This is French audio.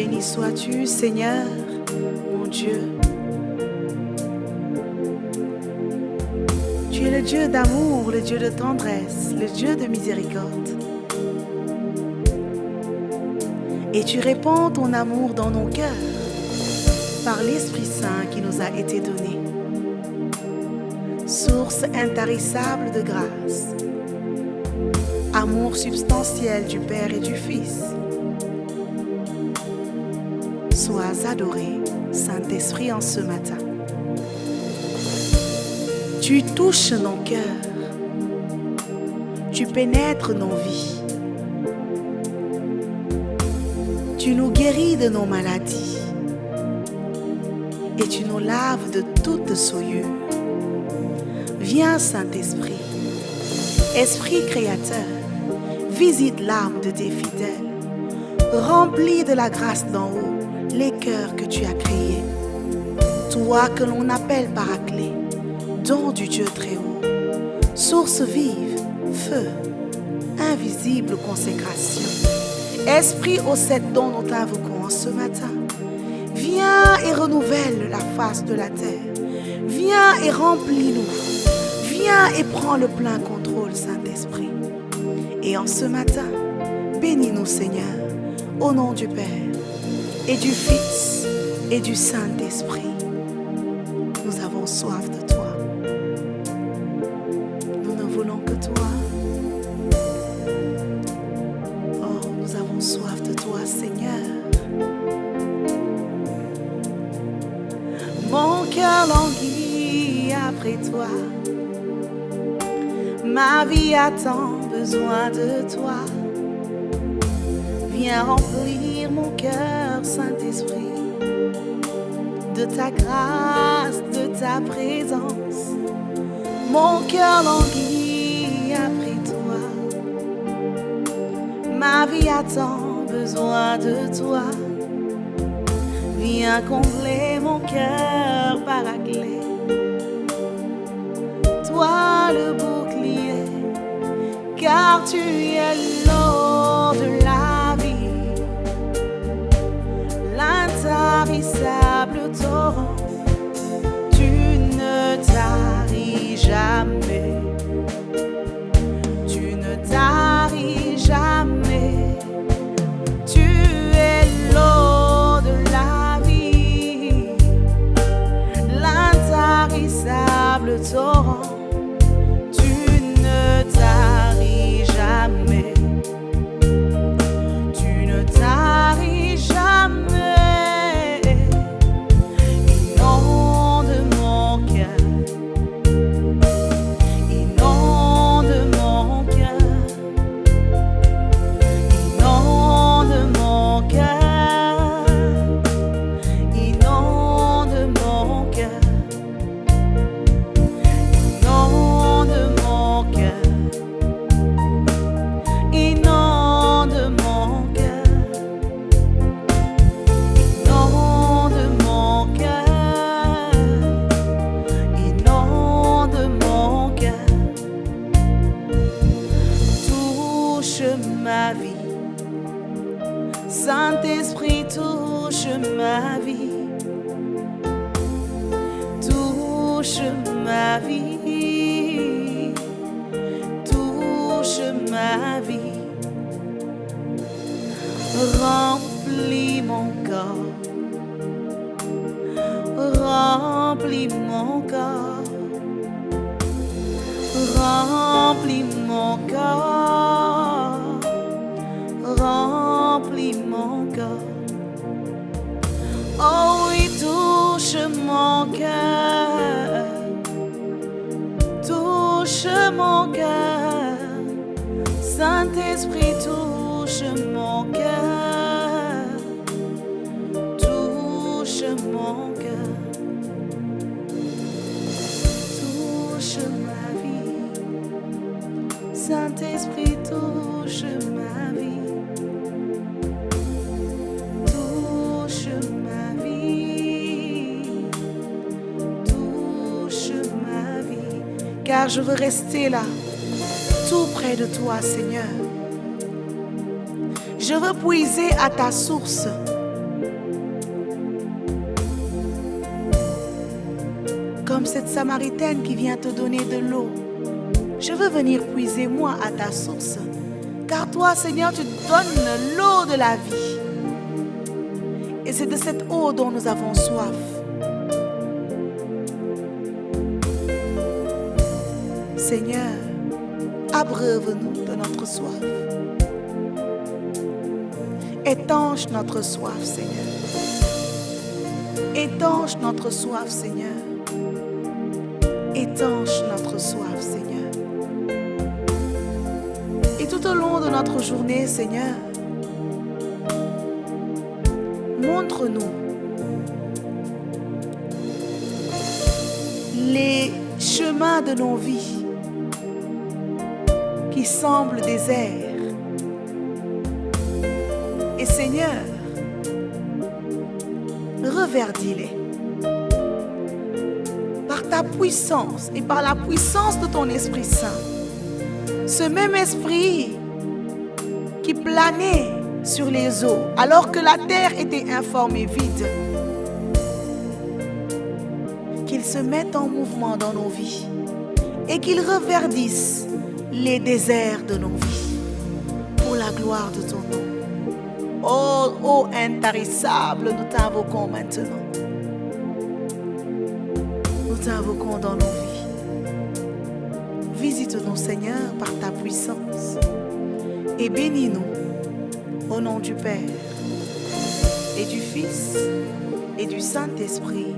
Béni sois-tu, Seigneur, mon Dieu. Tu es le Dieu d'amour, le Dieu de tendresse, le Dieu de miséricorde. Et tu répands ton amour dans nos cœurs par l'Esprit Saint qui nous a été donné. Source intarissable de grâce, amour substantiel du Père et du Fils. Sois adoré, Saint-Esprit, en ce matin. Tu touches nos cœurs, tu pénètres nos vies, tu nous guéris de nos maladies et tu nous laves de toute souillure. Viens, Saint-Esprit, Esprit créateur, visite l'âme de tes fidèles, remplis de la grâce d'en haut les cœurs que tu as créés. Toi que l'on appelle Paraclet, don du Dieu très haut, source vive, feu, invisible consécration. Esprit aux 7 dons nous t'invoquons en ce matin. Viens et renouvelle la face de la terre. Viens et remplis-nous. Viens et prends le plein contrôle, Saint-Esprit. Et en ce matin, bénis-nous, Seigneur, au nom du Père et du Fils et du Saint-Esprit. Nous avons soif de toi. Nous ne voulons que toi. Oh, nous avons soif de toi, Seigneur. Mon cœur languit après toi. Ma vie a tant besoin de toi. Viens remplir mon cœur, Saint-Esprit, de ta grâce, de ta présence. Mon cœur languit après toi. Ma vie a tant besoin de toi. Viens combler mon cœur, Paraclet. Toi le bouclier, car tu es l'eau de la vie, l'intarissable torrent. Tu ne taris jamais, tu ne taris jamais. Tu es l'eau de la vie, l'intarissable torrent. Tu ne taris jamais, tu ne taris jamais. Inonde mon cœur, inonde mon cœur, inonde mon cœur, inonde mon cœur, inonde mon cœur, inonde mon cœur, inonde mon cœur, inonde mon cœur. Touche ma vie, Saint-Esprit, touche ma vie, touche ma vie, touche ma vie. Remplis mon corps, remplis mon corps, remplis mon corps, remplis mon corps. Oh oui, touche mon cœur, touche mon cœur. Saint-Esprit, touche mon cœur, touche mon cœur, touche ma vie. Saint-Esprit, touche ma vie, touche ma vie, touche ma vie. Car je veux rester là, tout près de toi, Seigneur. Je veux puiser à ta source Comme cette Samaritaine qui vient te donner de l'eau. Je veux venir puiser moi à ta source. Car toi, Seigneur, tu donnes l'eau de la vie. Et c'est de cette eau dont nous avons soif. Seigneur, abreuve-nous de notre soif. Étanche notre soif, Seigneur. Étanche notre soif, Seigneur. Étanche notre soif, Seigneur. Et tout au long de notre journée, Seigneur, montre-nous les chemins de nos vies qui semblent déserts. Et Seigneur, reverdis-les par ta puissance et par la puissance de ton Esprit Saint. Ce même Esprit qui planait sur les eaux alors que la terre était informe et vide, qu'il se mette en mouvement dans nos vies et qu'il reverdisse les déserts de nos vies pour la gloire de ton nom. Oh, ô intarissable, nous t'invoquons maintenant. Nous t'invoquons dans nos vies. Visite-nous, Seigneur, par ta puissance et bénis-nous au nom du Père et du Fils et du Saint-Esprit.